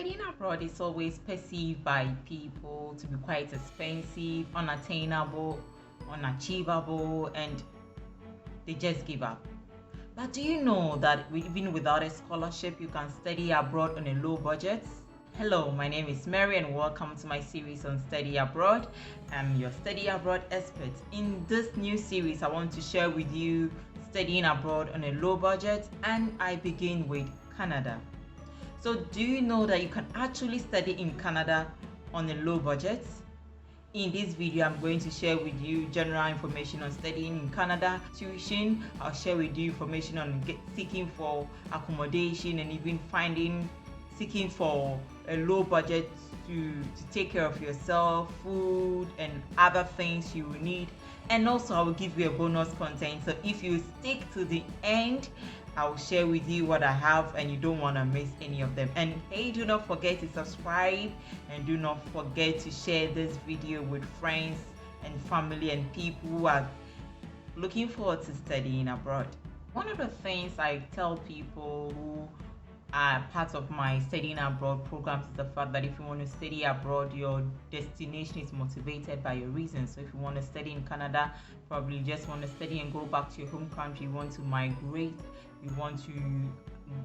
Studying abroad is always perceived by people to be quite expensive, unattainable, unachievable, and they just give up. But do you know that even without a scholarship, you can study abroad on a low budget? Hello, my name is Mary and welcome to my series on study abroad. I'm your study abroad expert. In this new series, I want to share with you studying abroad on a low budget, and I begin with Canada. So do you know that you can actually study in Canada on a low budget? In this video, I'm going to share with you general information on studying in Canada, tuition. I'll share with you information on seeking for accommodation and even seeking for a low budget to take care of yourself, food and other things you will need. And also I will give you a bonus content. So if you stick to the end, I will share with you what I have and you don't want to miss any of them. And hey, do not forget to subscribe and do not forget to share this video with friends and family and people who are looking forward to studying abroad. One of the things I tell people who are part of my studying abroad programs is the fact that if you want to study abroad, your destination is motivated by your reasons. So if you want to study in Canada, probably just want to study and go back to your home country, you want to migrate, you want to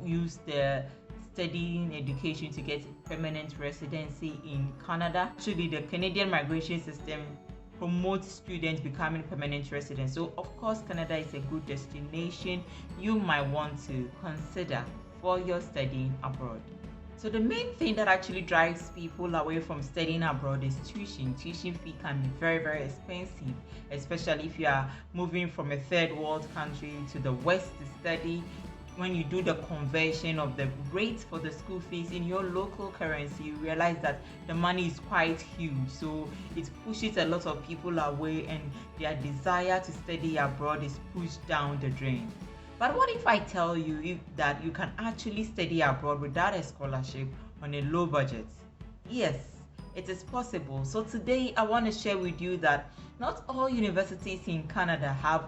use the studying education to get permanent residency in Canada. Actually, the Canadian migration system promotes students becoming permanent residents. So of course, Canada is a good destination you might want to consider for your studying abroad. So the main thing that actually drives people away from studying abroad is tuition. Tuition fee can be very, very expensive, especially if you are moving from a third world country to the West to study. When you do the conversion of the rates for the school fees in your local currency, you realize that the money is quite huge. So it pushes a lot of people away and their desire to study abroad is pushed down the drain. But what if I tell you that you can actually study abroad without a scholarship on a low budget? Yes, it is possible. So today I want to share with you that not all universities in Canada have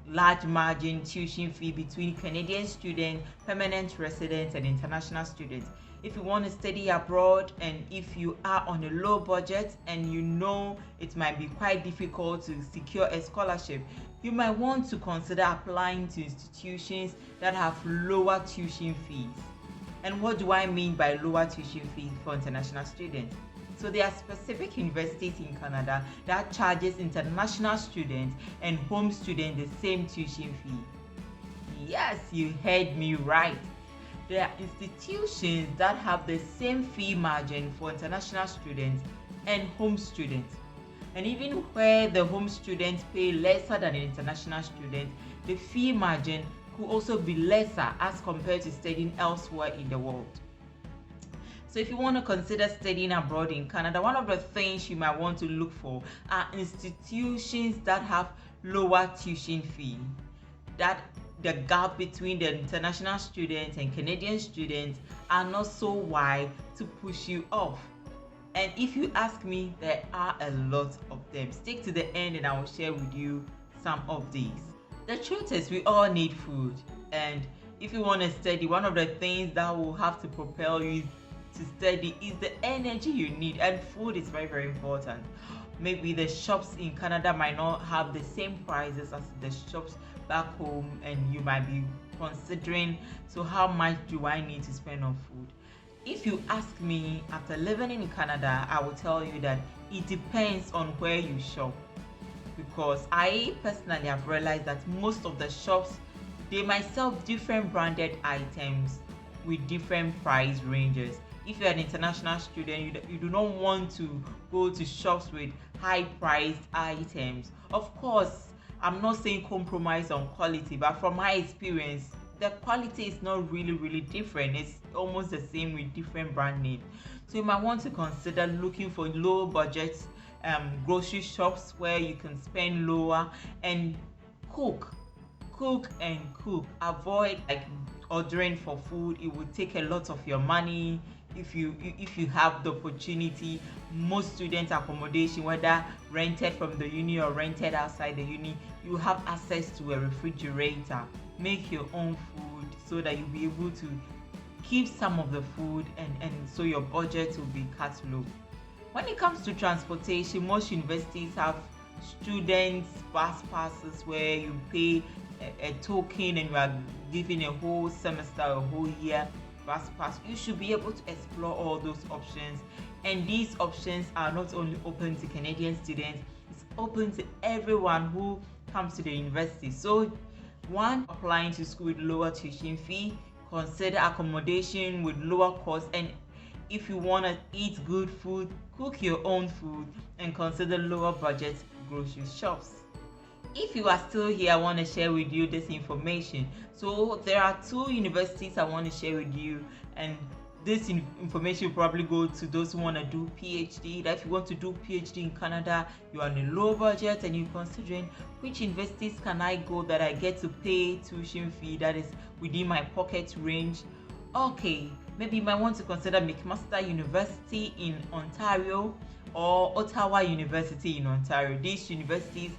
large margin tuition fee between Canadian students, permanent residents, and international students. If you want to study abroad and if you are on a low budget and you know it might be quite difficult to secure a scholarship, you might want to consider applying to institutions that have lower tuition fees. And what do I mean by lower tuition fees for international students? So there are specific universities in Canada that charges international students and home students the same tuition fee. Yes, you heard me right. There are institutions that have the same fee margin for international students and home students. And even where the home students pay lesser than an international student, the fee margin could also be lesser as compared to studying elsewhere in the world. So if you want to consider studying abroad in Canada, one of the things you might want to look for are institutions that have lower tuition fee. That the gap between the international students and Canadian students are not so wide to push you off. And if you ask me, there are a lot of them. Stick to the end and I will share with you some of these. The truth is we all need food, and if you want to study, one of the things that will have to propel you to study is the energy you need, and food is very, very important. Maybe the shops in Canada might not have the same prices as the shops back home, and you might be considering, so how much do I need to spend on food? If you ask me, after living in Canada, I will tell you that it depends on where you shop, because I personally have realized that most of the shops, they might sell different branded items with different price ranges. If you're an international student, you do not want to go to shops with high priced items. Of course, I'm not saying compromise on quality, but from my experience, the quality is not really different. It's almost the same with different brand names. So you might want to consider looking for low budget grocery shops where you can spend lower and cook. Avoid ordering for food. It would take a lot of your money. If you have the opportunity, most student accommodation, whether rented from the uni or rented outside the uni, you have access to a refrigerator. Make your own food so that you'll be able to keep some of the food, and so your budget will be cut low. When it comes to transportation, most universities have students bus passes where you pay a token and you are given a whole semester, a whole year bus pass. You should be able to explore all those options, and these options are not only open to Canadian students, it's open to everyone who comes to the university. So one, applying to school with lower tuition fee, consider accommodation with lower cost, and if you want to eat good food, cook your own food, and consider lower budget grocery shops. If you are still here, I want to share with you this information. So there are two universities I want to share with you, and this information will probably go to those who want to do PhD. That if you want to do PhD in Canada, you are on a low budget and you're considering which universities can I go that I get to pay tuition fee that is within my pocket range. Okay, maybe you might want to consider McMaster University in Ontario or Ottawa University in Ontario. These universities,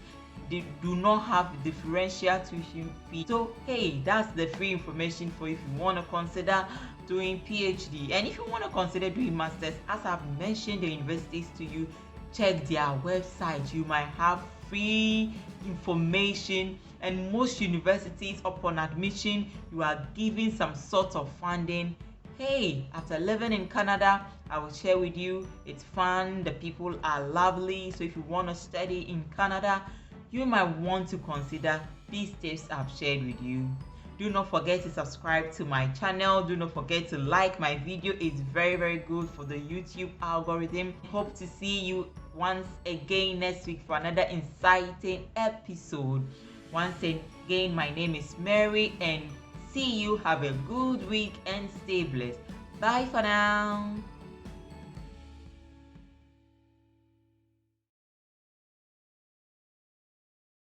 they do not have differential tuition fee. So hey, that's the free information for if you want to consider doing PhD. And if you want to consider doing masters, as I've mentioned the universities to you, check their website. You might have free information, and most universities upon admission you are given some sort of funding. Hey, after living in Canada, I will share with you, it's fun, the people are lovely. So if you want to study in Canada, you might want to consider these tips I've shared with you. Do not forget to subscribe to my channel. Do not forget to like my video. It's very good for the YouTube algorithm. Hope to see you once again next week for another exciting episode. Once again, my name is Mary, and see you. Have a good week and stay blessed. Bye for now.